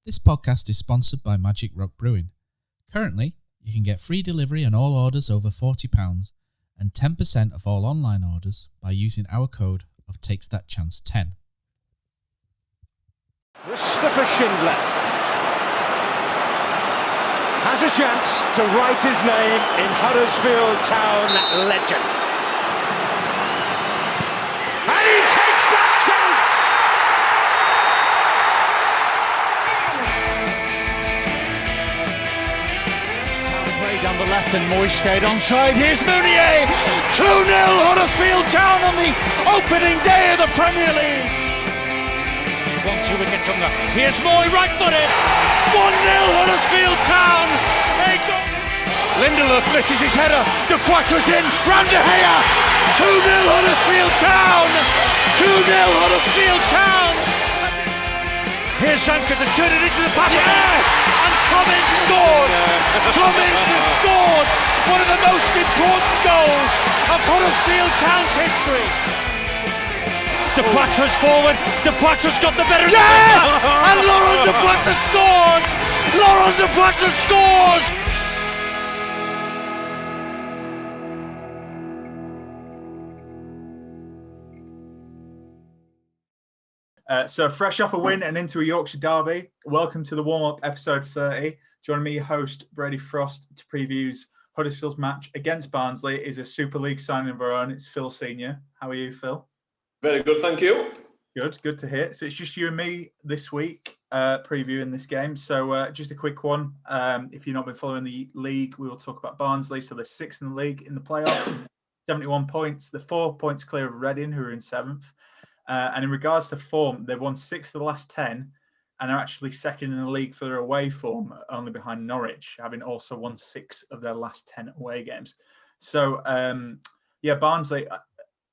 This podcast is sponsored by Magic Rock Brewing. Currently, you can get free delivery on all orders over £40 and 10% of all online orders by using our code of TakesThatChance10. Christopher Schindler has a chance to write his name in Huddersfield Town legend. And he takes that chance! Play down the left and Moy stayed onside. Here's Mounier! 2-0 Huddersfield Town on the opening day of the Premier League. 1-2 wicket Tunga. Here's Moy, right-footed. 1-0 Huddersfield Town. Lindelof misses his header. De Quattro's in. Round De Gea. 2-0 Huddersfield Town. 2-0 Huddersfield Town. Here's Sanka to turn it into the pass. Yes! And Tommins scored. Tommins has scored one of the most important goals of Huddersfield Town's history. De Quattro's forward. De Quattro's got the better. Yes! And Laurent De Quattro scores. Laurent De Quattro scores. So fresh off a win and into a Yorkshire derby, welcome to the warm-up episode 30. Joining me, host Brady Frost, to preview Huddersfield's match against Barnsley is a Super League signing of our own. It's Phil Senior. How are you, Phil? Very good, thank you. Good to hear. So it's just you and me this week previewing this game. So just a quick one. If you've not been following the league, we will talk about Barnsley. So they're sixth in the league in the playoff, 71 points. They're 4 points clear of Reading, who are in seventh. And in regards to form, they've won 6 of the last 10 and are actually second in the league for their away form, only behind Norwich, having also won 6 of their last 10 away games. So, Barnsley,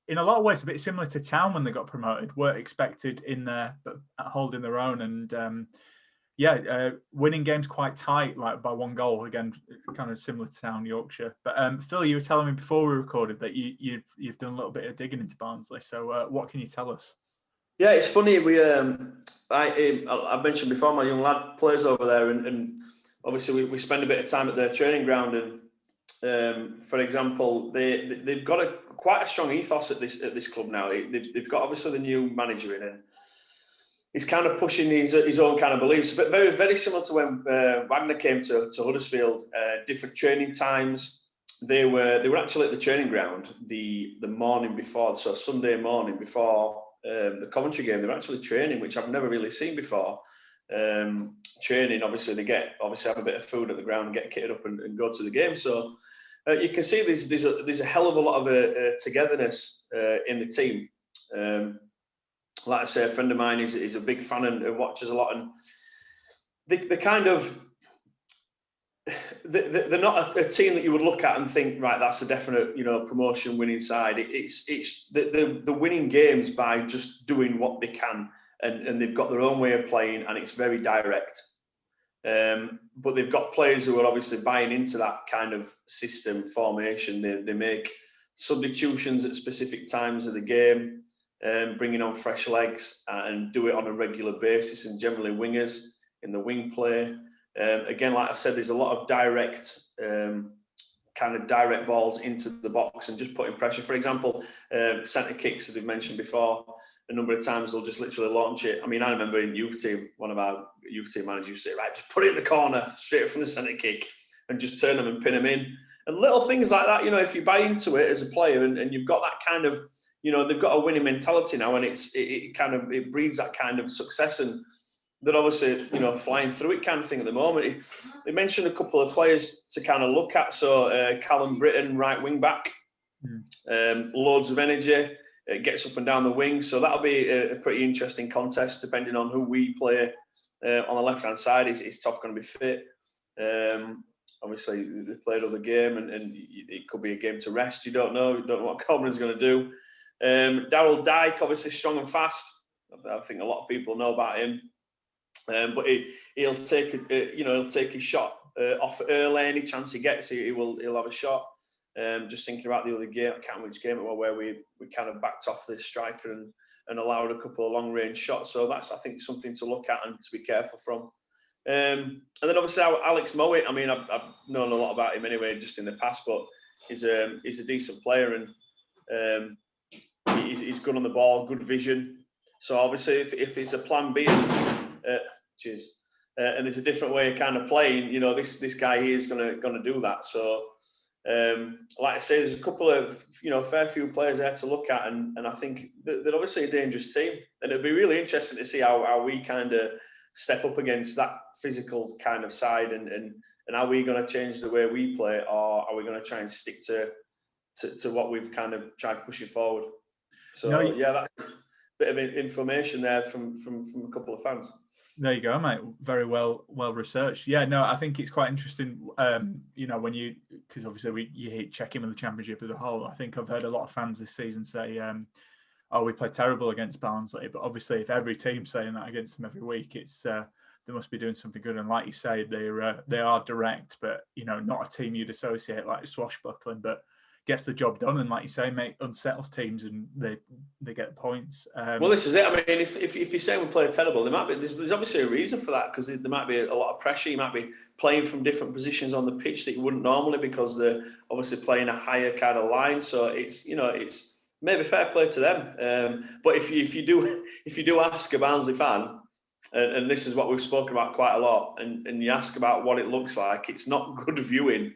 in a lot of ways, a bit similar to Town when they got promoted, were expected in there, but holding their own. And, winning games quite tight, like by 1 goal, again, kind of similar to Town, Yorkshire. But Phil, you were telling me before we recorded that you've done a little bit of digging into Barnsley. So what can you tell us? Yeah, it's funny. I mentioned before, my young lad plays over there, and obviously we spend a bit of time at their training ground. And for example, they've got quite a strong ethos at this club now. They've got obviously the new manager in, and he's kind of pushing his own kind of beliefs, but very, very similar to when Wagner came to Huddersfield. Different training times. They were actually at the training ground the morning before, so Sunday morning before the Coventry game. They were actually training, which I've never really seen before. Training, obviously, they have a bit of food at the ground, get kitted up, and go to the game. So you can see there's a hell of a lot of togetherness in the team. Like I say, a friend of mine is a big fan and watches a lot, and they're not a team that you would look at and think, right, that's a definite, promotion winning side. It's the winning games by just doing what they can, and they've got their own way of playing, and it's very direct. But they've got players who are obviously buying into that kind of system formation. They make substitutions at specific times of the game. Bringing on fresh legs and do it on a regular basis, and generally wingers in the wing play. Again, like I said, there's a lot of direct balls into the box and just putting pressure. For example, centre kicks, as we've mentioned before, a number of times they'll just literally launch it. I mean, I remember in youth team, one of our youth team managers used to say, right, just put it in the corner straight from the centre kick and just turn them and pin them in. And little things like that, if you buy into it as a player and you've got that kind of, they've got a winning mentality now, and it breeds that kind of success, and they're obviously, flying through it kind of thing at the moment. They mentioned a couple of players to kind of look at. So Callum Britton, right wing back, loads of energy, gets up and down the wing. So that'll be a pretty interesting contest, depending on who we play on the left-hand side. Is Toff going to be fit? Obviously, they played other game, and it could be a game to rest. You don't know what Coleman's going to do. Daryl Dyke, obviously strong and fast. I think a lot of people know about him, but he'll take his shot off early. Any chance he gets, he'll have a shot. Just thinking about the other game, I can't remember which game it was, where we kind of backed off this striker and allowed a couple of long range shots. So that's, I think, something to look at and to be careful from. And then obviously Alex Mowat. I mean, I've known a lot about him anyway, just in the past, but he's a decent player, and he's good on the ball, good vision. So obviously, if it's a plan B, and there's a different way of kind of playing, this guy here is gonna do that. So, like I say, there's a couple of fair few players there to look at, and I think they're obviously a dangerous team, and it'd be really interesting to see how we kind of step up against that physical kind of side, and are we going to change the way we play, or are we going to try and stick to what we've kind of tried pushing forward? So that's a bit of information there from a couple of fans. There you go, mate. Very well researched. Yeah, no, I think it's quite interesting. When because obviously you check in with the Championship as a whole. I think I've heard a lot of fans this season say, we played terrible against Barnsley. But obviously, if every team's saying that against them every week, it's they must be doing something good. And like you say, they are direct, but not a team you'd associate like swashbuckling, but gets the job done. And like you say, unsettles teams, and they get points. Well, this is it. I mean, if you're saying we played terrible, there's obviously a reason for that, because there might be a lot of pressure. You might be playing from different positions on the pitch that you wouldn't normally, because they're obviously playing a higher kind of line. So it's maybe fair play to them. But if you do ask a Barnsley fan, and this is what we've spoken about quite a lot, and you ask about what it looks like, it's not good viewing.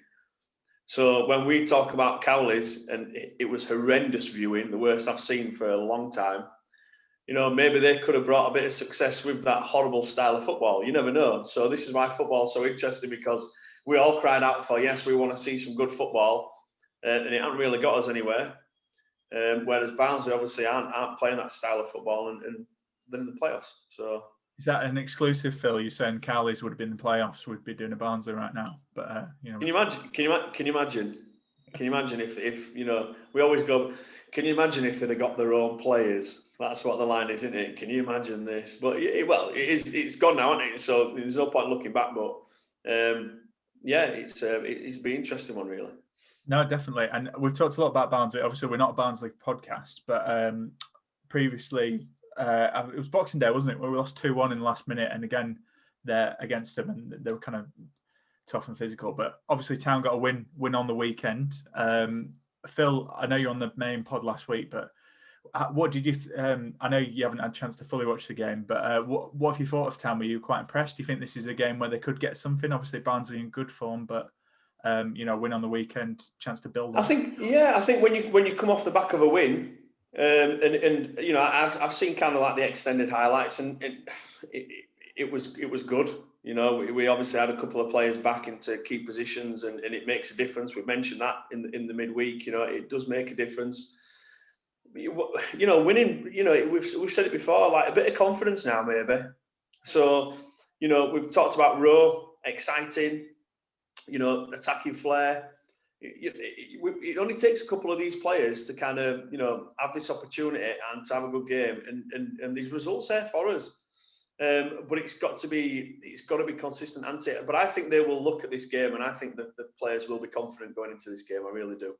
So when we talk about Cowleys, and it was horrendous viewing, the worst I've seen for a long time, maybe they could have brought a bit of success with that horrible style of football. You never know. So this is why football's so interesting, because we all cried out for, yes, we want to see some good football, and it hasn't really got us anywhere. Whereas Barnsley obviously aren't playing that style of football, and they're in the playoffs. So is that an exclusive, Phil? You're saying Cowleys would have been in the playoffs, we'd be doing a Barnsley right now. But Can you imagine? Can you imagine if we always go? Can you imagine if they'd have got their own players? That's what the line is, isn't it? Can you imagine this? But it's gone now, isn't it? So there's no point looking back. But it's been an interesting one, really. No, definitely. And we've talked a lot about Barnsley. Obviously, we're not a Barnsley podcast, but previously it was Boxing Day, wasn't it, where we lost 2-1 in the last minute, and again they're against them, and they were kind of tough and physical. But obviously, Town got a win on the weekend. Phil, I know you're on the main pod last week, but what did you? I know you haven't had a chance to fully watch the game, but what have you thought of Town? Were you quite impressed? Do you think this is a game where they could get something? Obviously, Barnsley in good form, but win on the weekend, chance to build. I think when you come off the back of a win, and I've seen kind of like the extended highlights, and it was good. We obviously had a couple of players back into key positions, and it makes a difference. We mentioned that in the midweek. It does make a difference. Winning. We've said it before. Like a bit of confidence now, maybe. So we've talked about Rowe, exciting. Attacking flair. It only takes a couple of these players to kind of have this opportunity and to have a good game, and these results there for us. But it's got to be consistent, hasn't it? But I think they will look at this game, and I think that the players will be confident going into this game. I really do.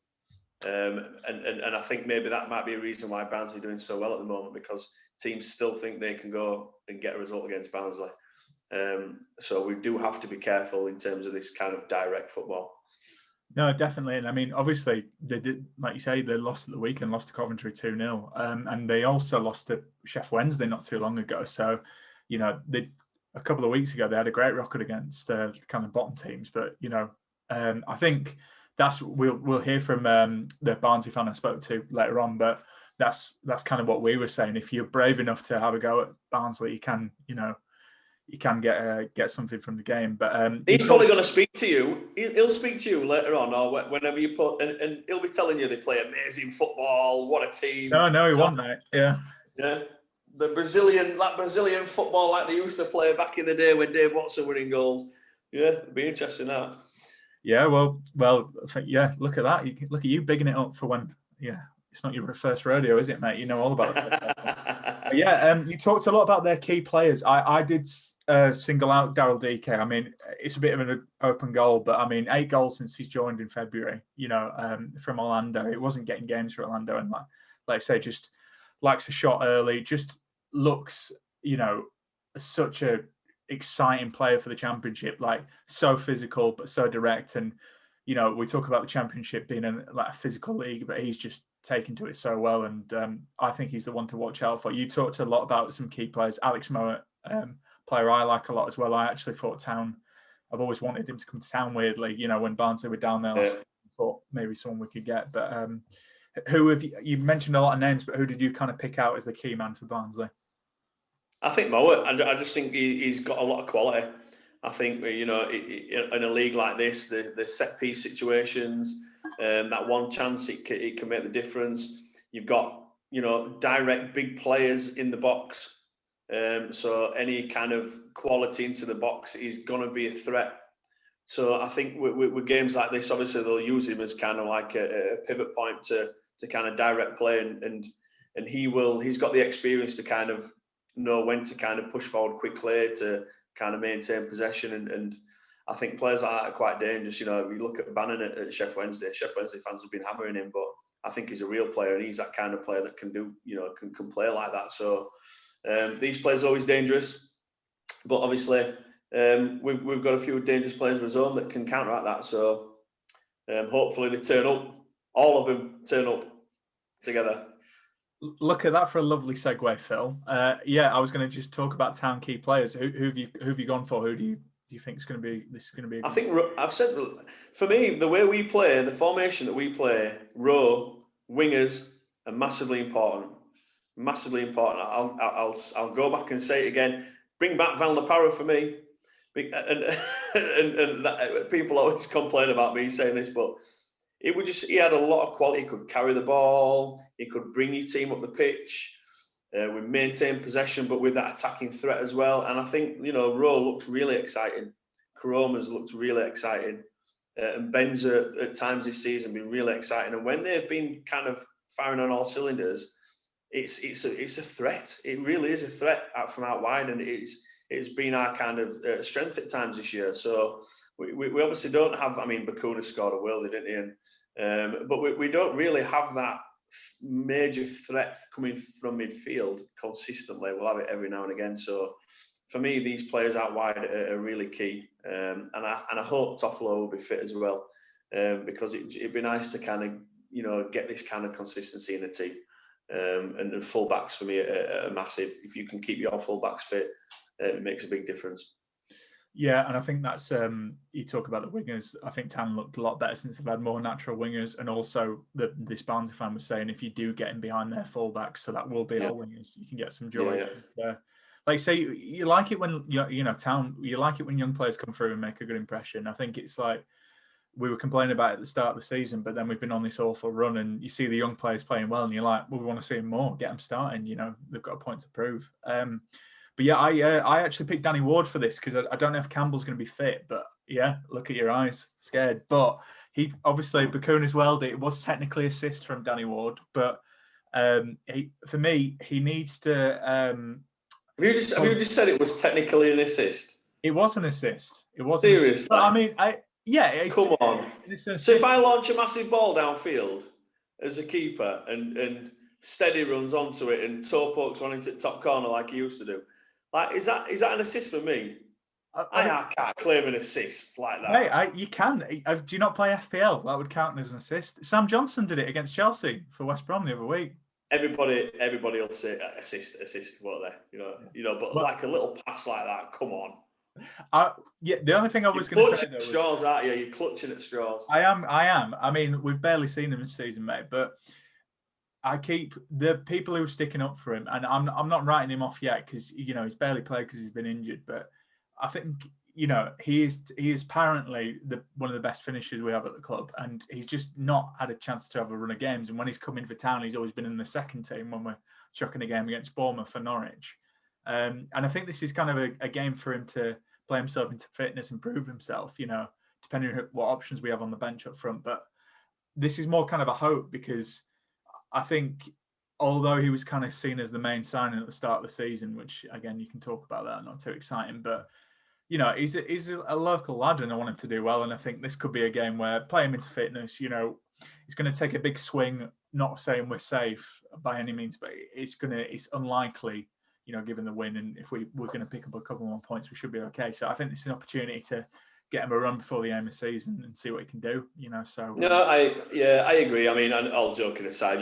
And I think maybe that might be a reason why Barnsley are doing so well at the moment, because teams still think they can go and get a result against Barnsley. So we do have to be careful in terms of this kind of direct football. No, definitely. And I mean, obviously, they did, like you say, they lost at the weekend, lost to Coventry 2-0. And they also lost to Sheffield Wednesday not too long ago. So, a couple of weeks ago, they had a great record against kind of bottom teams. But, I think we'll hear from the Barnsley fan I spoke to later on. But that's kind of what we were saying. If you're brave enough to have a go at Barnsley, you can, you can get something from the game. But he's probably going to speak to you. He'll speak to you later on, or whenever you put, and he'll be telling you they play amazing football. What a team! No, he won't, mate. Yeah. The Brazilian football like they used to play back in the day when Dave Watson were in goals. Yeah, it'd be interesting that. Yeah, well, I think, look at that. Look at you bigging it up for when. Yeah, it's not your first rodeo, is it, mate? You know all about it. You talked a lot about their key players. I did single out Daryl DK. I mean, it's a bit of an open goal, but I mean, 8 goals since he's joined in February, from Orlando. It wasn't getting games for Orlando. And like I say, just likes a shot early, just looks, such a exciting player for the Championship, like so physical but so direct. And we talk about the Championship being a physical league, but he's just taken to it so well. And I think he's the one to watch out for. You talked a lot about some key players. Alex Mowat, player I like a lot as well. I actually thought I've always wanted him to come to town, weirdly. When Barnsley were down there last, I thought maybe someone we could get. But who have you mentioned a lot of names, but who did you kind of pick out as the key man for Barnsley? I think Mowat. I just think he's got a lot of quality. I think, in a league like this, the set piece situations, that one chance, it can make the difference. You've got, direct big players in the box. So any kind of quality into the box is going to be a threat. So I think with games like this, obviously they'll use him as kind of like a pivot point to kind of direct play, and he's got the experience to kind of know when to kind of push forward quickly to kind of maintain possession, and I think players like that are quite dangerous. You look at Bannon at Sheff Wednesday. Sheff Wednesday fans have been hammering him, but I think he's a real player, and he's that kind of player that can do, can play like that. So these players are always dangerous, but obviously we've got a few dangerous players of his own that can counteract that. So hopefully they turn up. All of them turn up together. Look at that for a lovely segue, Phil. I was going to just talk about town key players. Who have you gone for? Who do you think is going to be? This is going to be. I think I've said, for me, the way we play, the formation that we play, row wingers are massively important. Massively important. I'll go back and say it again. Bring back Van Der Watering for me. And that, people always complain about me saying this, but he had a lot of quality. He could carry the ball. He could bring your team up the pitch. We maintain possession, but with that attacking threat as well. And I think, Rowe looks really exciting. Karoma's looked really exciting. And Benza at times this season been really exciting. And when they've been kind of firing on all cylinders, it's a threat. It really is a threat from out wide, and it's been our kind of strength at times this year. So we obviously don't have. I mean, Bakuna scored a worldie, didn't he? But we don't really have that major threat coming from midfield consistently. We'll have it every now and again. So for me, these players out wide are really key, and I hope Toffolo will be fit as well, because it'd be nice to kind of get this kind of consistency in the team. And fullbacks for me are massive. If you can keep your fullbacks fit, it makes a big difference. Yeah, and I think that's you talk about the wingers. I think Town looked a lot better since they've had more natural wingers, and also this Barnsley fan was saying if you do get in behind their fullbacks, so that will be our wingers, you can get some joy. Yeah. Like say you like it when Town, you like it when young players come through and make a good impression. I think it's like we were complaining about it at the start of the season, but then we've been on this awful run, and you see the young players playing well, and you're like, well, we want to see them more, get them starting. They've got a point to prove. But yeah, I actually picked Danny Ward for this because I don't know if Campbell's going to be fit, but yeah, look at your eyes, scared. But he obviously Bakuna's world. It was technically assist from Danny Ward, but for me, he needs to. Have you just said it was technically an assist? It was an assist. It was seriously. But I mean, come on. So if I launch a massive ball downfield as a keeper and Steady runs onto it and toe pokes one into the top corner like he used to do, like is that an assist for me? I can't claim an assist like that. Hey, you can. Do you not play FPL? That would count as an assist. Sam Johnson did it against Chelsea for West Brom the other week. Everybody will say assist, won't they? But like a little pass like that, come on. The only thing I was going to say, though, straws, aren't you? You're clutching at straws. I am. I mean, we've barely seen him this season, mate. But I keep the people who are sticking up for him, and I'm not writing him off yet because he's barely played because he's been injured. But I think he is apparently one of the best finishers we have at the club, and he's just not had a chance to have a run of games. And when he's come in for Town, he's always been in the second team when we're chucking a game against Bournemouth for Norwich. And I think this is kind of a game for him to play himself into fitness and prove himself, depending on what options we have on the bench up front. But this is more kind of a hope because I think although he was kind of seen as the main signing at the start of the season, which again, you can talk about that, not too exciting, but he's a local lad and I want him to do well. And I think this could be a game where play him into fitness, he's going to take a big swing, not saying we're safe by any means, but it's unlikely, given the win, and if we're going to pick up a couple more points, we should be okay. So I think this is an opportunity to get him a run before the end of the season and see what he can do. So no, I agree. I mean, and all joking aside,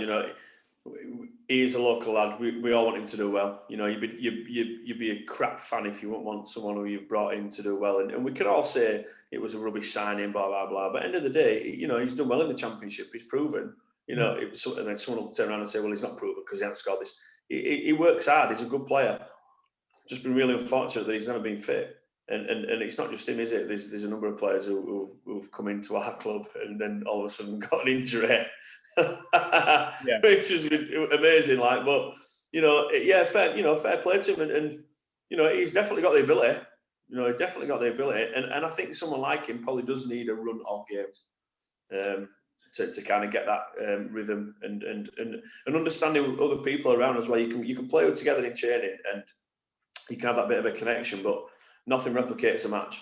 he's a local lad. We all want him to do well. You'd be a crap fan if you wouldn't want someone who you've brought in to do well. And we can all say it was a rubbish signing, blah blah blah. But at the end of the day, he's done well in the Championship. He's proven. And then someone will turn around and say, well, he's not proven because he hasn't scored this. He works hard. He's a good player. Just been really unfortunate that he's never been fit. And it's not just him, is it? There's a number of players who've come into our club and then all of a sudden got an injury, which is amazing. But fair play to him, and he's definitely got the ability. And I think someone like him probably does need a run of games to kind of get that rhythm and understanding other people around as well. You can play together in training and you can have that bit of a connection, but nothing replicates a match.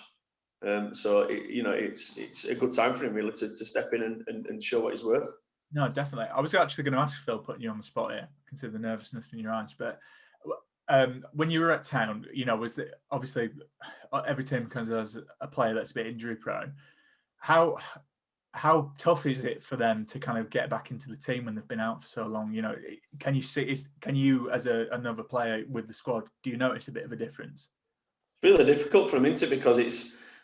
So it's a good time for him really to step in and show what he's worth. No, definitely. I was actually going to ask Phil, putting you on the spot here. I can see the nervousness in your eyes, but when you were at Town, was it obviously every team comes as a player that's a bit injury prone. How tough is it for them to kind of get back into the team when they've been out for so long? Can you as another player with the squad, do you notice a bit of a difference? It's really difficult for them, isn't it? Because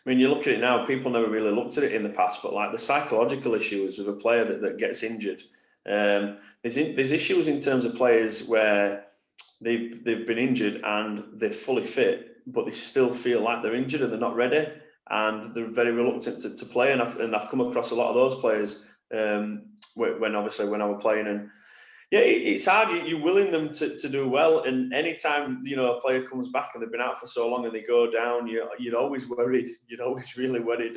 you look at it now, people never really looked at it in the past, but like the psychological issues of a player that gets injured. There's issues in terms of players where they've been injured and they're fully fit, but they still feel like they're injured and they're not ready. And they're very reluctant to play, and I've come across a lot of those players when I was playing, and it's hard. You're willing them to do well, and anytime a player comes back and they've been out for so long and they go down, you're always worried. You're always really worried,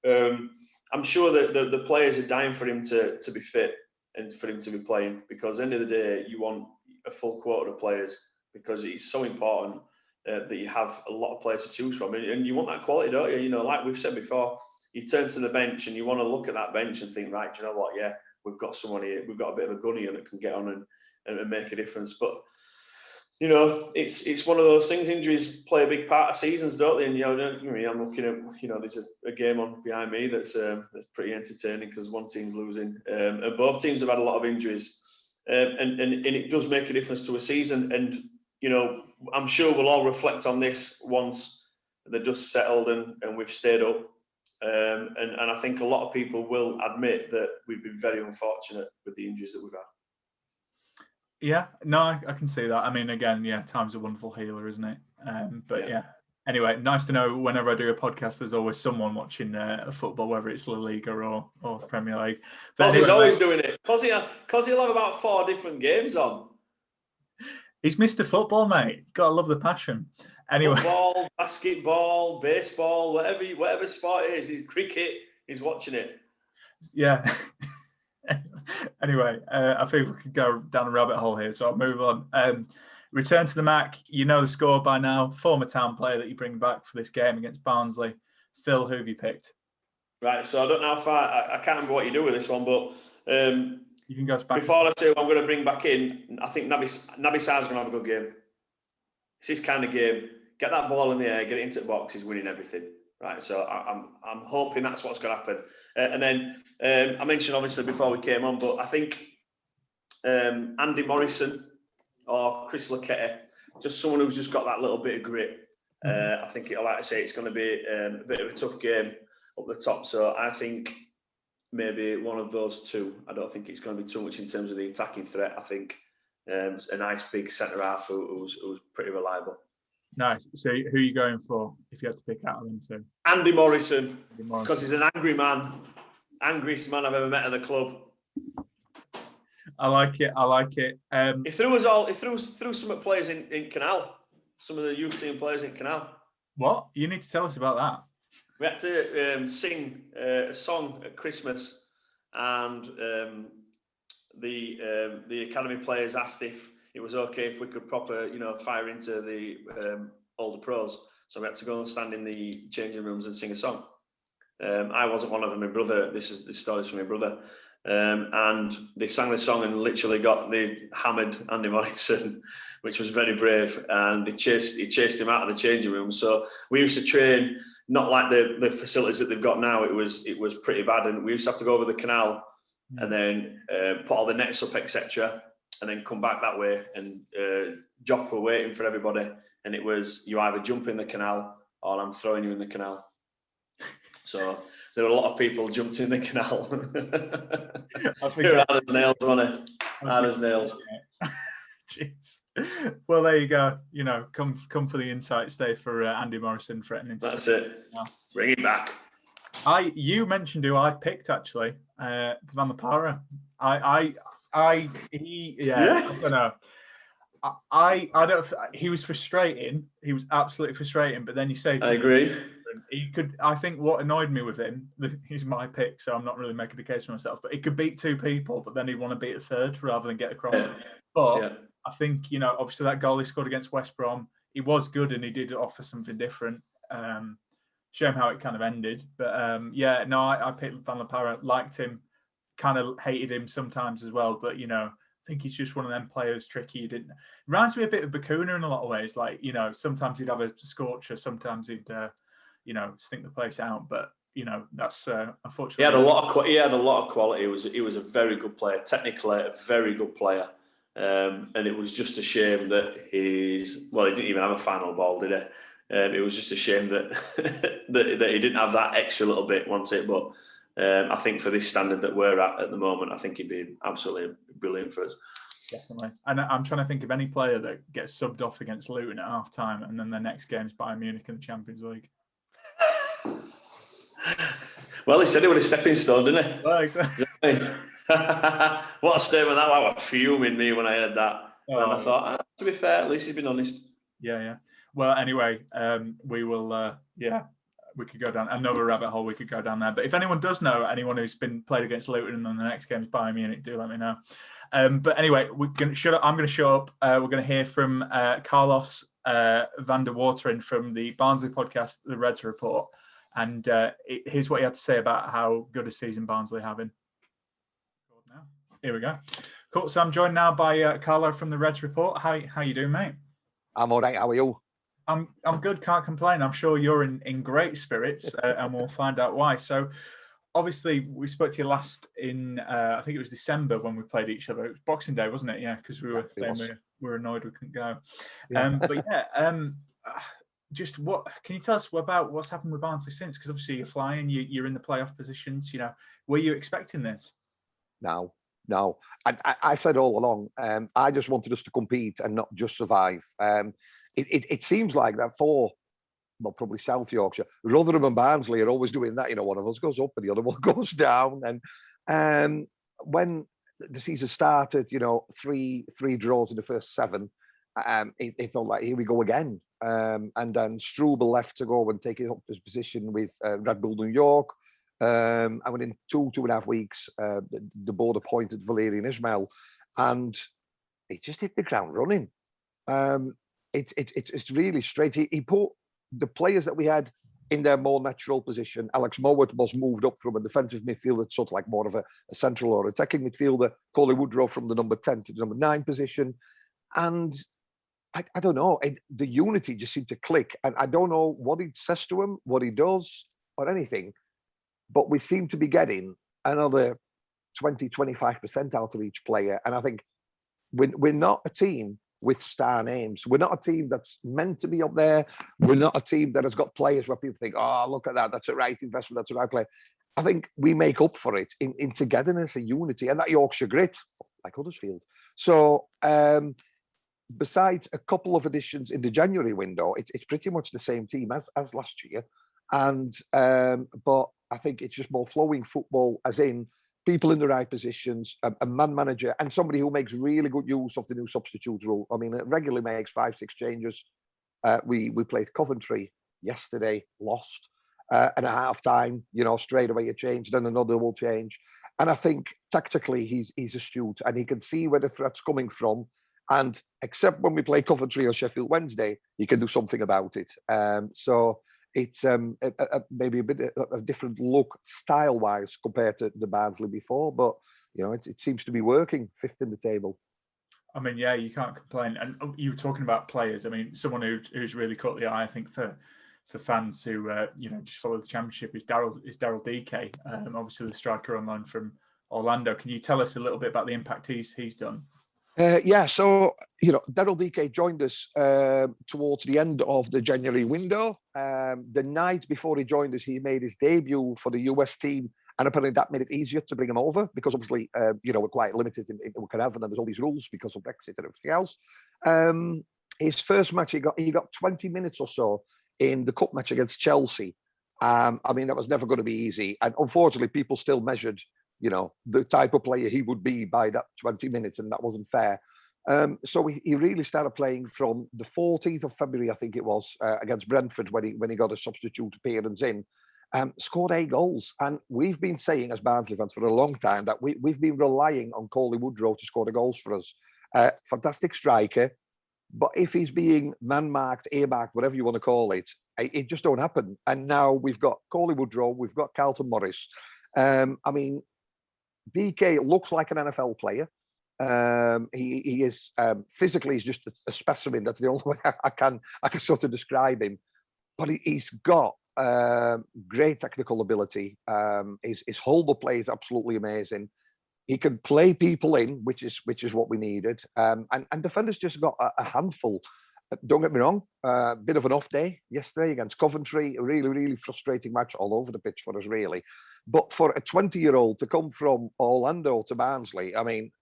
and I'm sure that the players are dying for him to be fit and for him to be playing, because at the end of the day, you want a full quota of players because it's so important. That you have a lot of players to choose from, and you want that quality, don't you? Like we've said before, you turn to the bench and you want to look at that bench and think, right, do you know what? Yeah, we've got someone here, we've got a bit of a gun here that can get on and make a difference. But it's one of those things. Injuries play a big part of seasons, don't they? And I'm looking at there's a game on behind me that's pretty entertaining because one team's losing, and both teams have had a lot of injuries, and it does make a difference to a season. And I'm sure we'll all reflect on this once the dust settled and we've stayed up. And I think a lot of people will admit that we've been very unfortunate with the injuries that we've had. Yeah, no, I can see that. I mean, again, time's a wonderful healer, isn't it? Anyway, nice to know whenever I do a podcast, there's always someone watching football, whether it's La Liga or Premier League. Because he's always doing it. Because he'll have about 4 different games on. He's Mr. Football, mate. Gotta love the passion. Anyway, football, basketball, baseball, whatever sport it is, he's cricket. He's watching it. Yeah. Anyway, I think we could go down a rabbit hole here, so I'll move on. Return to the Mac. You know the score by now. Former Town player that you bring back for this game against Barnsley. Phil, who have you picked? Right. So I don't know if I can't remember what you do with this one, but. You can go back. Before I say what I'm going to bring back in, I think Naby Sarr's going to have a good game. It's his kind of game. Get that ball in the air, get it into the box, he's winning everything. Right, so I'm hoping that's what's going to happen. And then I mentioned obviously before we came on, but I think Andy Morrison or Chris Laquette, just someone who's just got that little bit of grit. I think it's going to be a bit of a tough game up the top. So I think maybe one of those two. I don't think it's going to be too much in terms of the attacking threat. I think a nice big centre half who's pretty reliable. Nice. So who are you going for if you have to pick out of them two? Andy Morrison, because he's an angry man. Angriest man I've ever met at the club. I like it. He threw some players in Canal. Some of the youth team players in Canal. What? You need to tell us about that. We had to sing a song at Christmas, and the academy players asked if it was okay if we could proper, fire into the older pros. So we had to go and stand in the changing rooms and sing a song. I wasn't one of them. My brother. This story's from my brother. and they sang the song and literally they hammered Andy Morrison, which was very brave, and he chased him out of the changing room. So we used to train not like the facilities that they've got now. It was pretty bad, and we used to have to go over the canal and then put all the nets up, etc., and then come back that way. And Jock were waiting for everybody, and it was, you either jump in the canal or I'm throwing you in the canal. So there were a lot of people jumped in the canal. They're hard as nails, wasn't it? Hard as nails. Jeez. Well, there you go. You know, come for the insights day for Andy Morrison threatening. That's it. Yeah. Bring it back. You mentioned who I picked actually, Van Der Watering. I don't know. I don't. He was frustrating. He was absolutely frustrating. But then you say, I agree. He could. I think what annoyed me with him, he's my pick, so I'm not really making a case for myself. But he could beat two people, but then he'd want to beat a third rather than get across it. But I think, you know, obviously that goal he scored against West Brom, he was good and he did offer something different. Shame how it kind of ended, but I picked Van Der Watering, liked him, kind of hated him sometimes as well. But you know, I think he's just one of them players, tricky. Reminds me a bit of Bacuna in a lot of ways. Like, you know, sometimes he'd have a scorcher, sometimes he'd stink the place out. But you know, that's unfortunately. He had a lot of quality. He was a very good player, technically a very good player. And it was just a shame that he didn't even have a final ball, did he? It was just a shame that that he didn't have that extra little bit, wasn't it? But I think for this standard that we're at the moment, I think he'd be absolutely brilliant for us. Definitely. And I'm trying to think of any player that gets subbed off against Luton at half time and then their next game's Bayern Munich in the Champions League. Well, he said he was a stepping stone, didn't he? Well, exactly. What a statement that was. I was fuming me when I heard that. And I thought, to be fair, at least he's been honest. Yeah. Well, anyway, we will, we could go down another rabbit hole. We could go down there. But if anyone does know anyone who's been played against Luton and then the next game is Bayern Munich, do let me know. But anyway, I'm going to show up. We're going to hear from Carlos Van Der Watering from the Barnsley podcast, The Reds Report. And here's what he had to say about how good a season Barnsley are having. Here we go. Cool. So I'm joined now by Carlo from the Reds Report. How you doing, mate? I'm all right. How are you? I'm good. Can't complain. I'm sure you're in great spirits, and we'll find out why. So, obviously, we spoke to you last in I think it was December when we played each other. It was Boxing Day, wasn't it? Yeah, because we were annoyed we couldn't go. Just what can you tell us about what's happened with Barnsley since? Because obviously you're flying, you're in the playoff positions. You know, were you expecting this? No. I said all along, I just wanted us to compete and not just survive. It seems like that probably South Yorkshire, Rotherham and Barnsley are always doing that. You know, one of us goes up and the other one goes down. And when the season started, you know, three draws in the first 7, it felt like, here we go again. And then Struble left to go and take up his position with Red Bull New York. And within 2.5 weeks, the board appointed Valerian Ismail, and he just hit the ground running. It's really straight. He put the players that we had in their more natural position. Alex Mowat was moved up from a defensive midfielder, sort of like more of a central or attacking midfielder. Colin Woodrow from the number 10 to the number 9 position. And I don't know, the unity just seemed to click. And I don't know what he says to him, what he does, or anything. But we seem to be getting another 20-25% out of each player. And I think we're not a team with star names. We're not a team that's meant to be up there. We're not a team that has got players where people think, oh, look at that. That's a right investment. That's a right player. I think we make up for it in togetherness and unity and that Yorkshire grit, like Huddersfield. So besides a couple of additions in the January window, it's pretty much the same team as last year. And but I think it's just more flowing football, as in people in the right positions, a man manager, and somebody who makes really good use of the new substitute rule. I mean, it regularly makes 5-6 changes. We played Coventry yesterday, lost, and at half time, you know, straight away a change, then another will change. And I think tactically he's astute and he can see where the threat's coming from. And except when we play Coventry or Sheffield Wednesday, he can do something about it. So it's maybe a bit of a different look style-wise compared to the Barnsley before, but it seems to be working. 5th in the table. I mean, yeah, you can't complain. And you were talking about players. I mean, someone who's really caught the eye, I think, for fans who just follow the Championship is Daryl Dike. Obviously, the striker on loan from Orlando. Can you tell us a little bit about the impact he's done? So Daryl Dike joined us towards the end of the January window. The night before he joined us, he made his debut for the US team. And apparently that made it easier to bring him over because obviously, we're quite limited in what we can have, and then there's all these rules because of Brexit and everything else. His first match, he got 20 minutes or so in the cup match against Chelsea. That was never going to be easy. And unfortunately, people still measured, the type of player he would be by that 20 minutes, and that wasn't fair. So he really started playing from the 14th of February, I think it was, against Brentford when he got a substitute appearance in. Scored 8 goals. And we've been saying as Barnsley fans for a long time that we've been relying on Coley Woodrow to score the goals for us. Fantastic striker. But if he's being man-marked, earmarked, whatever you want to call it, it just don't happen. And now we've got Coley Woodrow, we've got Carlton Morris. DK looks like an NFL player. He is physically, he's just a specimen. That's the only way I can sort of describe him. But he's got great technical ability. His hold-up play is absolutely amazing. He can play people in, which is what we needed. And defenders just got a handful. Don't get me wrong, a bit of an off day yesterday against Coventry. A really, really frustrating match all over the pitch for us, really. But for a 20-year-old to come from Orlando to Barnsley,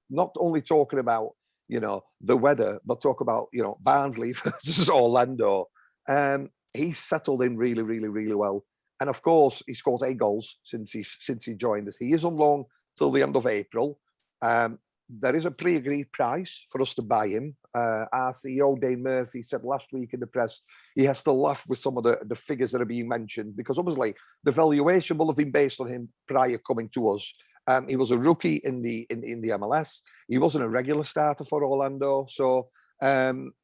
not only talking about, the weather, but talk about, Barnsley versus Orlando. He's settled in really, really, really well. And of course, he scored 8 goals since he joined us. He is on loan till the end of April. There is a pre-agreed price for us to buy him. Our CEO, Dane Murphy, said last week in the press he has to laugh with some of the figures that are being mentioned because obviously the valuation will have been based on him prior coming to us. He was a rookie in the MLS. He wasn't a regular starter for Orlando. So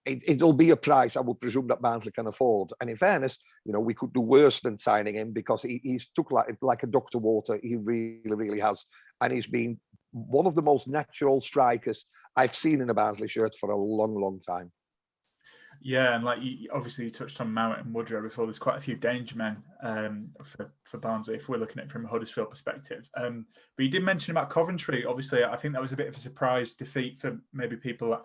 it'll be a price I would presume that Barnsley can afford. And in fairness, we could do worse than signing him because he's took like a duck to water. He really, really has. And he's been one of the most natural strikers I've seen in a Barnsley shirt for a long, long time. Yeah, and obviously you touched on Mount and Woodrow before. There's quite a few danger men for Barnsley if we're looking at it from a Huddersfield perspective. But you did mention about Coventry. Obviously, I think that was a bit of a surprise defeat for maybe people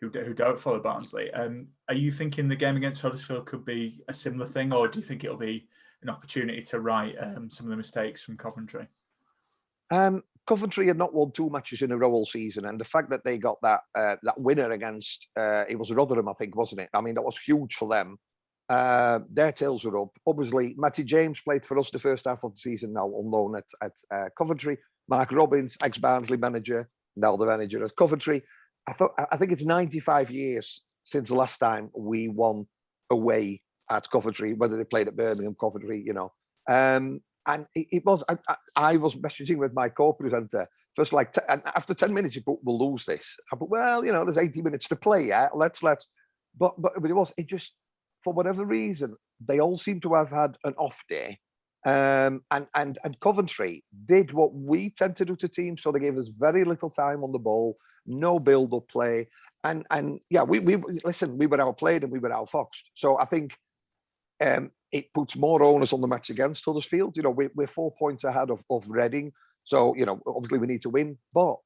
who don't follow Barnsley. Are you thinking the game against Huddersfield could be a similar thing, or do you think it'll be an opportunity to right some of the mistakes from Coventry? Coventry had not won 2 matches in a row all season, and the fact that they got that winner against it was Rotherham, I think, wasn't it? That was huge for them. Their tails were up. Obviously, Matty James played for us the first half of the season, now on loan at Coventry. Mark Robbins, ex-Barnsley manager, now the manager at Coventry. I think it's 95 years since the last time we won away at Coventry, whether they played at Birmingham, Coventry, And it was, I was messaging with my co-presenter. First, and after 10 minutes, he put, we'll lose this. I put, well, there's 80 minutes to play, yeah, let's. But it just, for whatever reason, they all seem to have had an off day. And Coventry did what we tend to do to teams. So they gave us very little time on the ball, no build-up play. And yeah, we were outplayed and we were outfoxed. So I think it puts more onus on the match against Huddersfield. We're 4 points ahead of Reading. So, obviously we need to win. But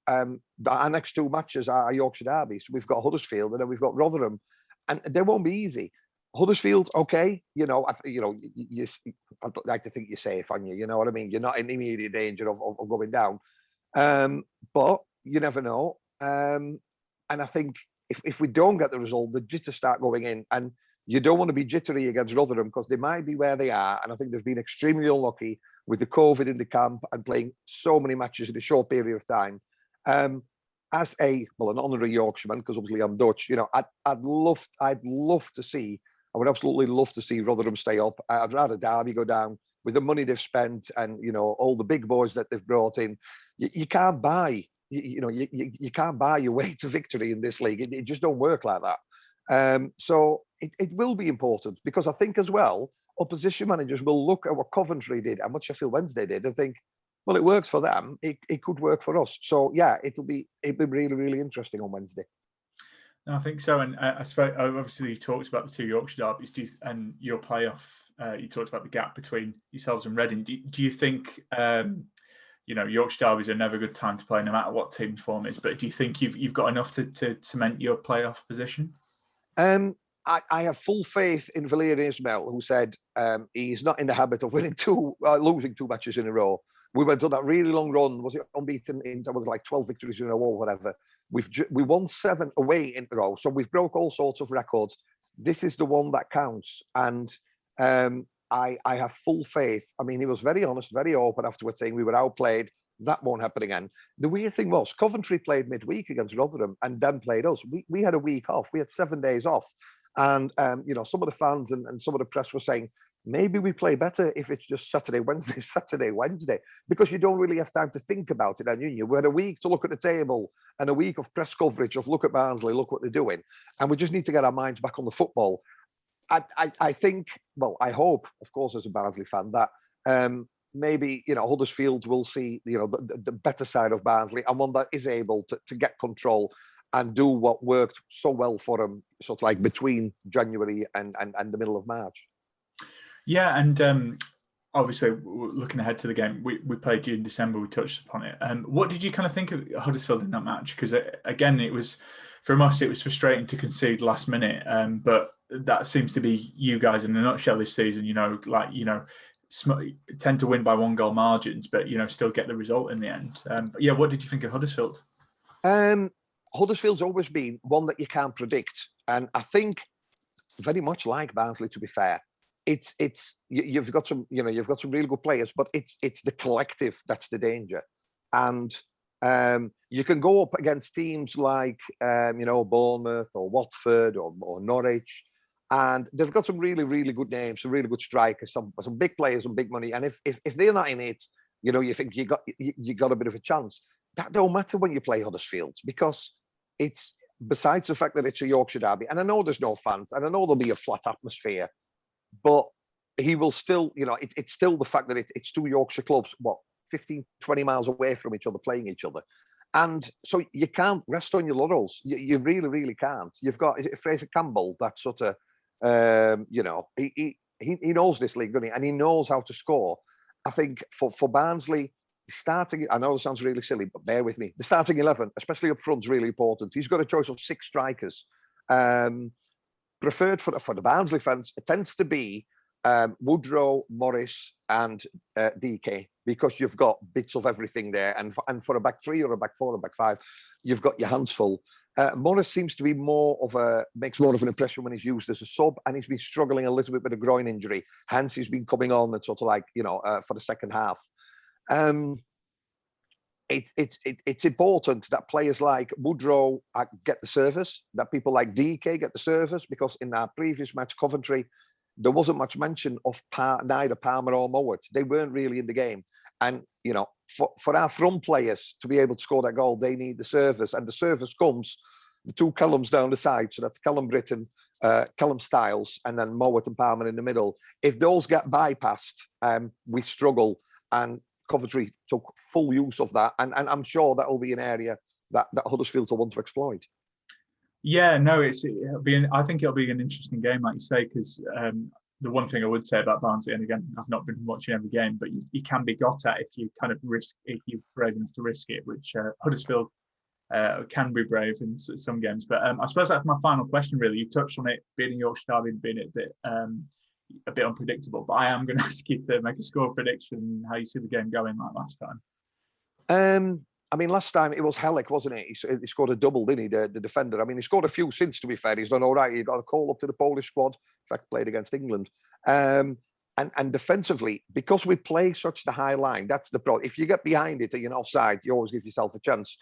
our next 2 matches are Yorkshire derbies. We've got Huddersfield and then we've got Rotherham. And they won't be easy. Huddersfield, okay, I'd like to think you're safe, aren't you? You know what I mean? You're not in immediate danger of going down. But you never know. And I think if we don't get the result, the jitters start going in. And you don't want to be jittery against Rotherham because they might be where they are. And I think they've been extremely unlucky with the COVID in the camp and playing so many matches in a short period of time. As an honorary Yorkshireman, because obviously I'm Dutch, I'd love to see, I would absolutely love to see Rotherham stay up. I'd rather Derby go down with the money they've spent and, all the big boys that they've brought in. You can't buy, you can't buy your way to victory in this league. It just don't work like that. So it will be important because I think as well, opposition managers will look at what Coventry did and what Sheffield Wednesday did and think, well, it works for them. It could work for us. So yeah, it'll be really, really interesting on Wednesday. I think so, and I suppose obviously you talked about the two Yorkshire derbies and your playoff. You talked about the gap between yourselves and Reading. Do you think Yorkshire derbies are never a good time to play, no matter what team's form is? But do you think you've got enough to cement your playoff position? I have full faith in Valérien Ismaël, who said he's not in the habit of losing two matches in a row. We went on that really long run. Was it unbeaten in like 12 victories in a row or whatever? We won 7 away in a row, so we've broke all sorts of records. This is the one that counts, and I have full faith. I mean, he was very honest, very open afterwards, saying we were outplayed. That won't happen again. The weird thing was, Coventry played midweek against Rotherham and then played us. We had a week off. We had 7 days off, and some of the fans and some of the press were saying, maybe we play better if it's just Saturday, Wednesday, because you don't really have time to think about it. And we had a week to look at the table and a week of press coverage of look at Barnsley, look what they're doing. And we just need to get our minds back on the football. I think, well, I hope, of course, as a Barnsley fan, that maybe, Huddersfield will see, the better side of Barnsley, and one that is able to get control and do what worked so well for them, sort of like between January and the middle of March. Yeah, and obviously looking ahead to the game, we played you in December. We touched upon it. What did you kind of think of Huddersfield in that match? Because again, it was frustrating to concede last minute. But that seems to be you guys in a nutshell this season. Tend to win by 1 goal margins, but still get the result in the end. Yeah, what did you think of Huddersfield? Huddersfield's always been one that you can't predict, and I think very much like Barnsley, to be fair. You've got some really good players, but it's the collective that's the danger. And you can go up against teams like Bournemouth or Watford or Norwich, and they've got some really, really good names, some really good strikers, some big players and big money. And if they're not in it, you think you got a bit of a chance. That don't matter when you play Huddersfield, because it's, besides the fact that it's a Yorkshire derby, and I know there's no fans, and I know there'll be a flat atmosphere. But he will still, it's still the fact that it's two Yorkshire clubs, 15, 20 miles away from each other, playing each other. And so you can't rest on your laurels. You really, really can't. You've got Fraser Campbell, that sort of, he knows this league, doesn't he? And he knows how to score. I think for Barnsley, starting, I know it sounds really silly, but bear with me. The starting 11, especially up front, is really important. He's got a choice of 6 strikers. Preferred for the Barnsley fans, it tends to be Woodrow, Morris, and DK, because you've got bits of everything there. And for a back 3 or a back 4 or a back 5, you've got your hands full. Morris seems to be makes more of an impression when he's used as a sub, and he's been struggling a little bit with a groin injury. Hence, he's been coming on and sort of like, for the second half. It's important that players like Woodrow get the service, that people like DK get the service, because in our previous match, Coventry, there wasn't much mention of neither Palmer or Mowat. They weren't really in the game. And, for our front players to be able to score that goal, they need the service. And the service comes, the 2 Callums down the side. So that's Callum Britton, Callum Stiles, and then Mowat and Palmer in the middle. If those get bypassed, we struggle. And Coventry took full use of that, and I'm sure that will be an area that Huddersfield will want to exploit. Yeah, no, I think it'll be an interesting game, like you say, because the one thing I would say about Barnsley, and again, I've not been watching every game, but you can be got at if you kind of if you're brave enough to risk it, which Huddersfield can be brave in some games. But I suppose that's my final question, really. You touched on it, being in Yorkshire derby, being a bit unpredictable, but I am going to ask you to make a score prediction, how you see the game going like last time. I mean, last time it was Halleck, wasn't it? He scored a double, didn't he, the defender? I mean, he scored a few since, to be fair. He's done all right. He got a call up to the Polish squad. In fact, played against England. And defensively, because we play such the high line, that's the problem. If you get behind it and you're offside, you always give yourself a chance.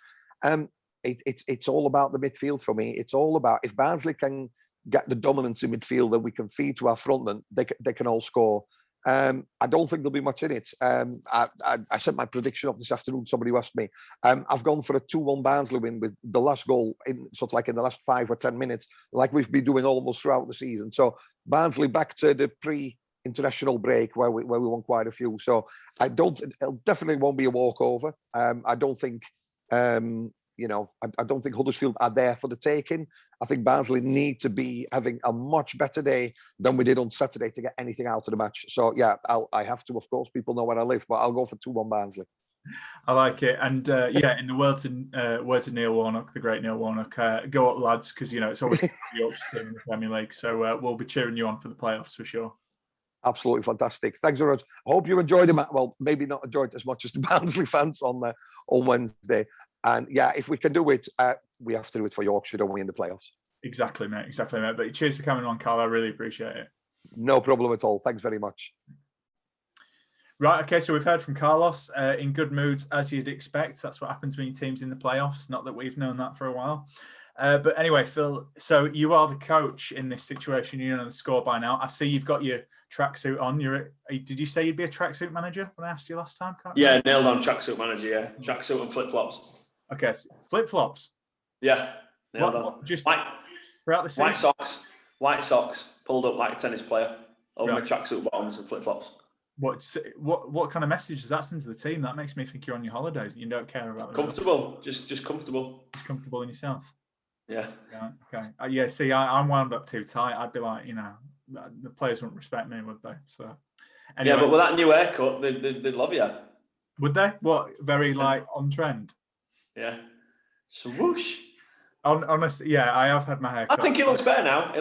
It's all about the midfield for me. It's all about, if Barnsley can get the dominance in midfield that we can feed to our frontmen, they can all score. I don't think there'll be much in it. I sent my prediction up this afternoon. Somebody asked me. I've gone for a 2-1 Barnsley win with the last goal in sort of like in the last 5 or 10 minutes, like we've been doing almost throughout the season. So Barnsley back to the international break where we won quite a few. So it definitely won't be a walkover. I don't think I don't think Huddersfield are there for the taking. I think Barnsley need to be having a much better day than we did on Saturday to get anything out of the match. So yeah, I have to, of course, people know where I live, but I'll go for 2-1 Barnsley. I like it. And in the words of Neil Warnock, the great Neil Warnock, go up lads, because it's always the Yorkshire team in the Premier League. So we'll be cheering you on for the playoffs for sure. Absolutely fantastic. Thanks very much. I hope you enjoyed it. Well, maybe not enjoyed it as much as the Barnsley fans on Wednesday. And yeah, if we can do it, we have to do it for Yorkshire, don't we, in the playoffs? Exactly, mate. But cheers for coming on, Carl. I really appreciate it. No problem at all. Thanks very much. Right, okay, so we've heard from Carlos in good moods, as you'd expect. That's what happens when your team's in the playoffs. Not that we've known that for a while. But anyway, Phil, so you are the coach in this situation. You know the score by now. I see you've got your tracksuit on. Did you say you'd be a tracksuit manager when I asked you last time, Carl? Yeah, nailed on, tracksuit manager, yeah. Tracksuit and flip-flops. Okay, so flip-flops? Yeah, nailed on. Just throughout the season? White socks, pulled up like a tennis player, over my tracksuit bottoms and flip-flops. What kind of message does that send to the team? That makes me think you're on your holidays and you don't care about it. Comfortable, just comfortable. Just comfortable in yourself. Yeah. Okay. See, I'm wound up too tight. I'd be like, the players wouldn't respect me, would they? So. Anyway. Yeah, but with that new haircut, they'd love you. Would they? What? Very on trend. Yeah. So whoosh. Honestly, yeah, I have had my haircut. I think it looks better now.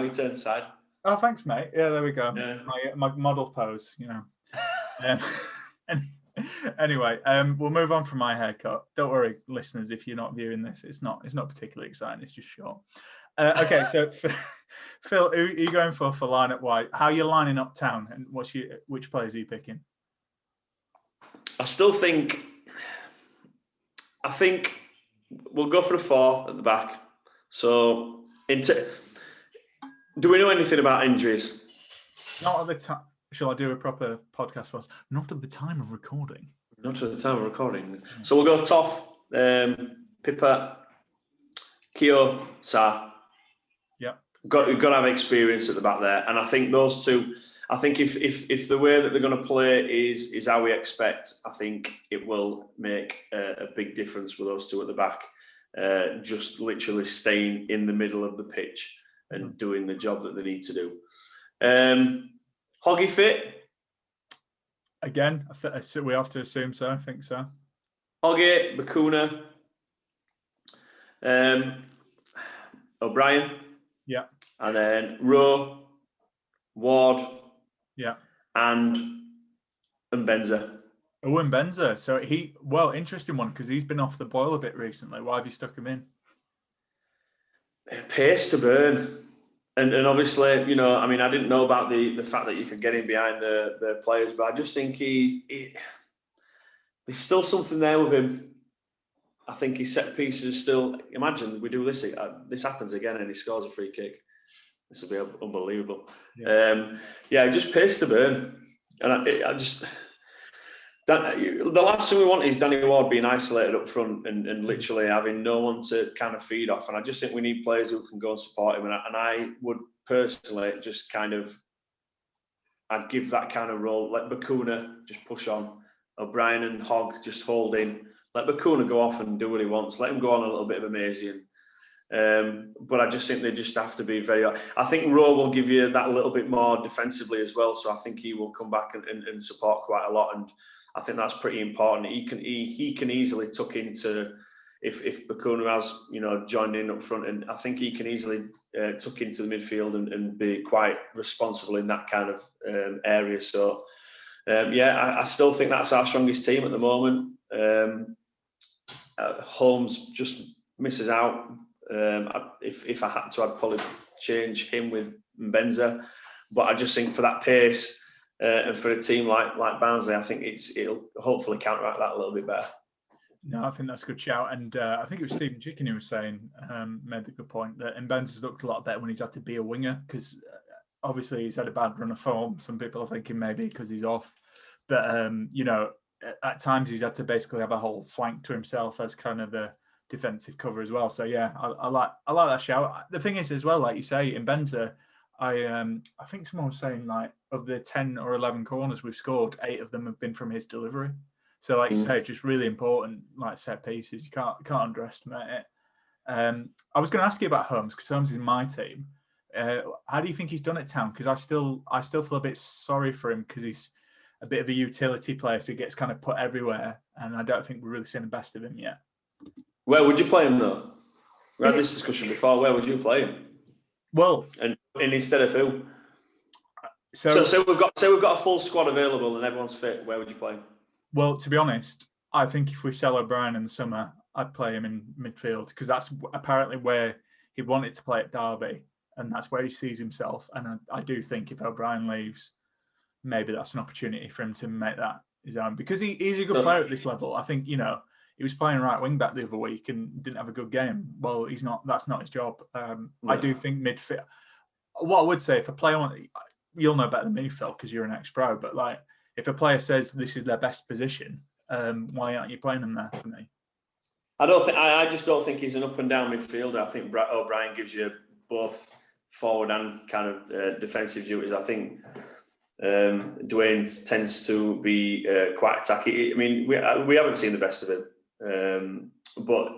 You turn aside. Oh, thanks, mate. Yeah, there we go. Yeah. My model pose, Anyway, we'll move on from my haircut. Don't worry, listeners, if you're not viewing this, it's not particularly exciting. It's just short. Okay, so Phil, who are you going for line-up wise? How are you lining up town, and which players are you picking? I think we'll go for a 4 at the back. So, do we know anything about injuries? Not at the time. Shall I do a proper podcast for us? Not at the time of recording. Not at the time of recording. So we'll go Toff, Pippa, Keo, Sa. Yeah. We've got to have experience at the back there. And I think those two, if the way that they're going to play is how we expect, I think it will make a big difference with those two at the back. Just literally staying in the middle of the pitch and doing the job that they need to do. Hoggy fit? Again, we have to assume so. I think so. Hoggy, Bakuna, O'Brien. Yeah. And then Rowe, Ward. Yeah. And Benza. Oh, and Benza. So interesting one, because he's been off the boil a bit recently. Why have you stuck him in? Pace to burn. And obviously, I didn't know about the fact that you could get in behind the players, but I just think there's still something there with him. I think his set pieces still. Imagine we do this. This happens again, and he scores a free kick. This will be unbelievable. Yeah, just pace to burn, and the last thing we want is Danny Ward being isolated up front and literally having no one to kind of feed off. And I just think we need players who can go and support him. And I would personally just I'd give that kind of role. Let Bakuna just push on. O'Brien and Hogg just hold in. Let Bakuna go off and do what he wants. Let him go on a little bit of Amazian. But I just think they just have to be very. I think Rowe will give you that a little bit more defensively as well. So I think he will come back and support quite a lot. And I think that's pretty important. He can easily tuck into if Bakuna has joined in up front, and I think he can easily tuck into the midfield and be quite responsible in that kind of area. So I still think that's our strongest team at the moment. Holmes just misses out. If I had to, I'd probably change him with Benza. But I just think for that pace and for a team like Barnsley, I think it'll hopefully counteract that a little bit better. No, I think that's a good shout. And I think it was Stephen Chicken who was saying, made the good point, that Benza's looked a lot better when he's had to be a winger, because obviously he's had a bad run of form. Some people are thinking maybe because he's off. But, at times he's had to basically have a whole flank to himself as kind of the defensive cover as well. So yeah, I like that shout. The thing is as well, like you say, in Benza, I think someone was saying like of the 10 or 11 corners we've scored, 8 of them have been from his delivery. So, like you say, just really important, like set pieces. You can't underestimate it. I was going to ask you about Holmes, because Holmes is my team. How do you think he's done at Town? Because I still feel a bit sorry for him, because he's a bit of a utility player, so he gets kind of put everywhere, and I don't think we're really seeing the best of him yet. Where would you play him though? We had this discussion before. Where would you play him? Well, and instead of who? So we've got a full squad available and everyone's fit. Where would you play him? Well, to be honest, I think if we sell O'Brien in the summer, I'd play him in midfield, because that's apparently where he wanted to play at Derby, and that's where he sees himself. And I do think if O'Brien leaves, maybe that's an opportunity for him to make that his own, because he's a good player at this level. I think, he was playing right wing back the other week and didn't have a good game. Well, he's not. That's not his job. I do think midfield. What I would say, if a player, you'll know better than me, Phil, because you're an ex-pro, but like, if a player says this is their best position, why aren't you playing them there for me? I just don't think he's an up and down midfielder. I think O'Brien gives you both forward and kind of defensive duties. I think Dwayne tends to be quite attacky. I mean, we haven't seen the best of him, but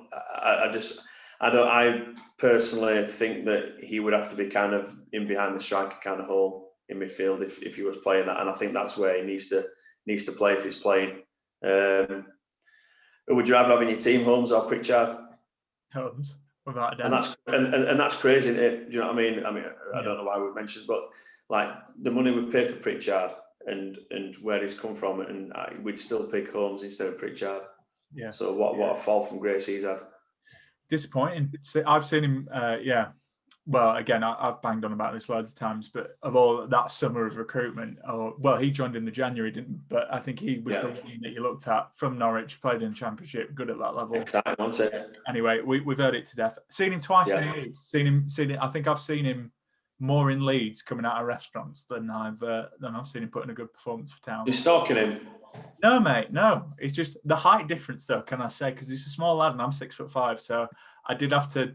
I personally think that he would have to be kind of in behind the striker kind of hole in midfield if he was playing that, and I think that's where he needs to play if he's playing. Who would you rather have in your team, Holmes or Pritchard? Holmes, without a doubt. And that's crazy, isn't it? Do you know what I mean? I don't know why we've mentioned, but like the money we paid for Pritchard and where he's come from, and we'd still pick Holmes instead of Pritchard. Yeah. So what a fall from grace he's had. Disappointing. I've seen him. Well, again, I've banged on about this loads of times, but of all that summer of recruitment, he joined in the January, didn't? But I think he was the one that you looked at from Norwich, played in the Championship, good at that level. Exactly, wasn't it? Anyway, we've heard it to death. Seen him twice in Leeds. Seen him. I think I've seen him more in Leeds coming out of restaurants than I've seen him putting a good performance for Town. You're stalking him? No, mate, no. It's just the height difference, though. Can I say? Because he's a small lad and I'm 6'5", so I did have to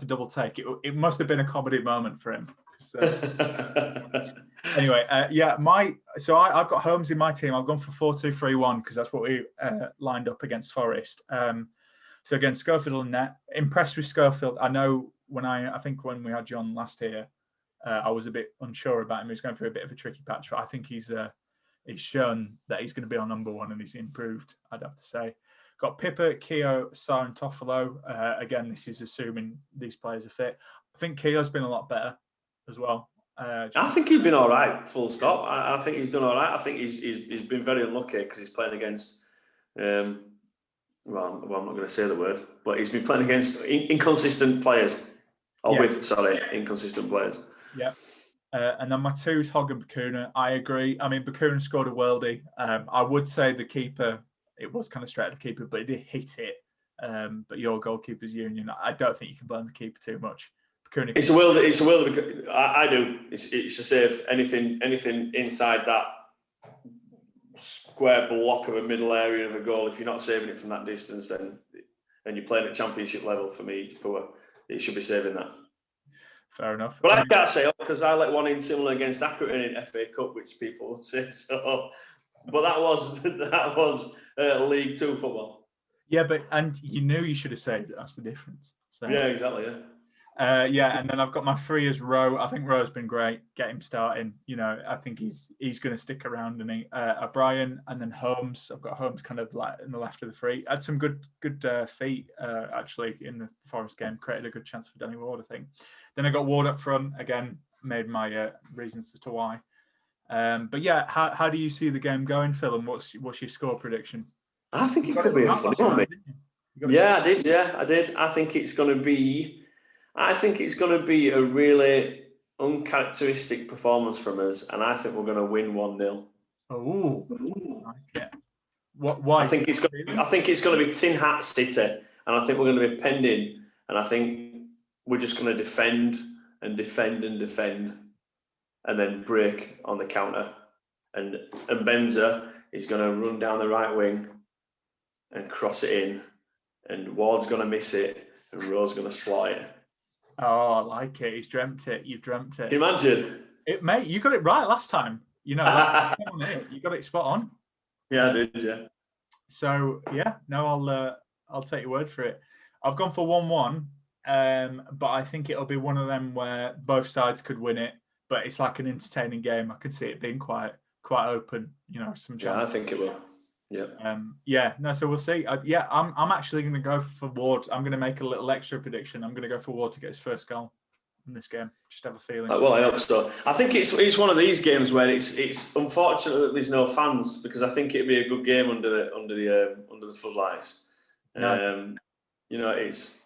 double take. It must have been a comedy moment for him. Anyway, I've got Holmes in my team. I've gone for 4-2-3-1 because that's what we lined up against Forest. So again, Schofield and net. Impressed with Schofield. I know I think when we had John last year, I was a bit unsure about him. He was going through a bit of a tricky patch, but I think he's shown that he's going to be our number one and he's improved, I'd have to say. Got Pippa, Keogh, Sarr and Toffolo. Again, this is assuming these players are fit. I think Keogh's been a lot better as well. I think he's been all right, full stop. I think he's done all right. I think he's been very unlucky because he's playing against, I'm not going to say the word, but he's been playing against inconsistent players. Inconsistent players. Yeah. And then my two is Hogg and Bacuna. I agree. I mean, Bacuna scored a worldie. I would say the keeper, it was kind of straight at the keeper, but he did hit it. But your goalkeeper's union, I don't think you can blame the keeper too much. Bacuna, it's a world. I do. It's a save. Anything inside that square block of a middle area of a goal, if you're not saving it from that distance, then you're playing at championship level. For me, it's poor. It should be saving that. Fair enough. But I can't say because I let one in similar against Accrington in FA Cup, which people say so. But that was League Two football. Yeah, and you knew you should have saved it. That's the difference. So, yeah, exactly. Yeah. And then I've got my three as Rowe. I think Rowe's been great. Get him starting. I think he's going to stick around. And O'Brien and then Holmes. I've got Holmes kind of like in the left of the three. Had some good feet actually in the Forest game. Created a good chance for Danny Ward, I think. Then I got Ward up front again. Made my reasons as to why. But yeah, how do you see the game going, Phil? And what's your score prediction? I think it could be a funny one. Yeah, I did. I think it's going to be a really uncharacteristic performance from us, and I think we're going to win 1-0. Oh, okay. Why? I think it's going to be Tin Hat City, and I think we're going to be penned in, and I think we're just going to defend, and then break on the counter, and Benza is going to run down the right wing and cross it in, and Ward's going to miss it, and Rowe's going to slot it. Oh, I like it. He's dreamt it. You've dreamt it. Can you imagine? Mate, you got it right last time. You know, you got it spot on. Yeah, I did. Yeah. So yeah, no, I'll take your word for it. I've gone for 1-1, but I think it'll be one of them where both sides could win it, but it's like an entertaining game. I could see it being quite open. You know, some. Yeah, I think it will. Yeah. So we'll see. I'm actually going to go for Ward. I'm going to make a little extra prediction. I'm going to go for Ward to get his first goal in this game. Just have a feeling. Well, I hope so. I think it's one of these games where it's unfortunate that there's no fans, because I think it'd be a good game under the floodlights. No. You know, it's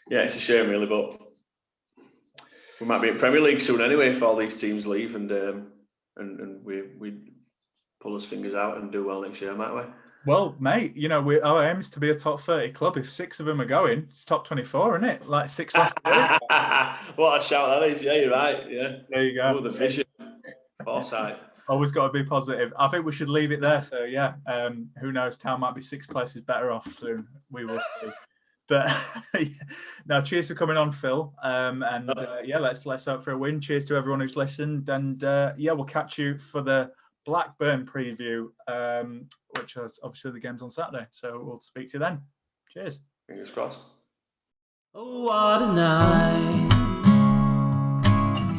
a shame really, but we might be in Premier League soon anyway if all these teams leave and we pull his fingers out and do well next year, might we? Well, mate, you know, our aim is to be a top 30 club. If 6 of them are going, it's top 24, isn't it? Like 6 last year. What a shout that is. Yeah, you're right. Yeah. There you go. Oh, the vision. Foresight. Always got to be positive. I think we should leave it there. So, yeah, who knows? Town might be 6 places better off soon. We will see. But now, cheers for coming on, Phil. Let's hope for a win. Cheers to everyone who's listened. And, we'll catch you for the Blackburn preview, which is obviously the game's on Saturday. So we'll speak to you then. Cheers. Fingers crossed. Oh, what a night.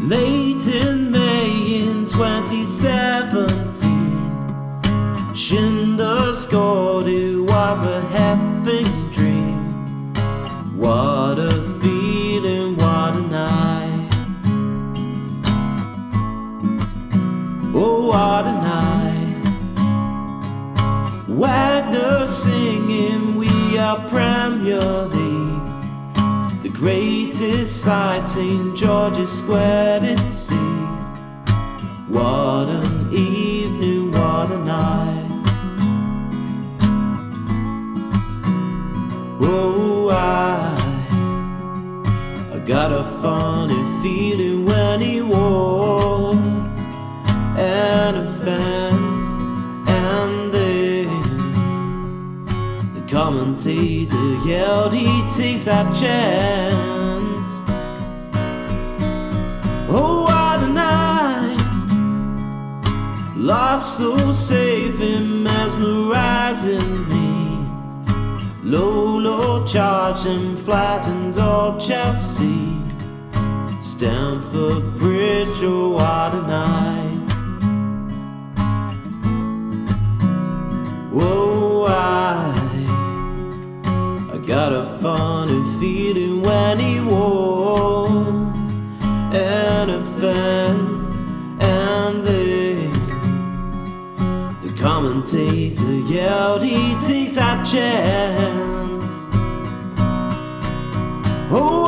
Late in May in 2017, Schindler scored. It was a heaven dream. What a feeling, what a night. Oh, what a night. Wagner singing, we are Premier League. The greatest sight St. George's Square did see. What an evening, what a night. Oh, I got a funny feeling when he walks and a fence, and then the commentator yelled he takes that chance. Oh, what a night. Lost so safe and mesmerizing me. Low charge and flattened old Chelsea. Stamford Bridge, oh, what a night. Whoa, I got a funny feeling when he walks and a fence, and then the commentator yelled he takes that chance. Oh,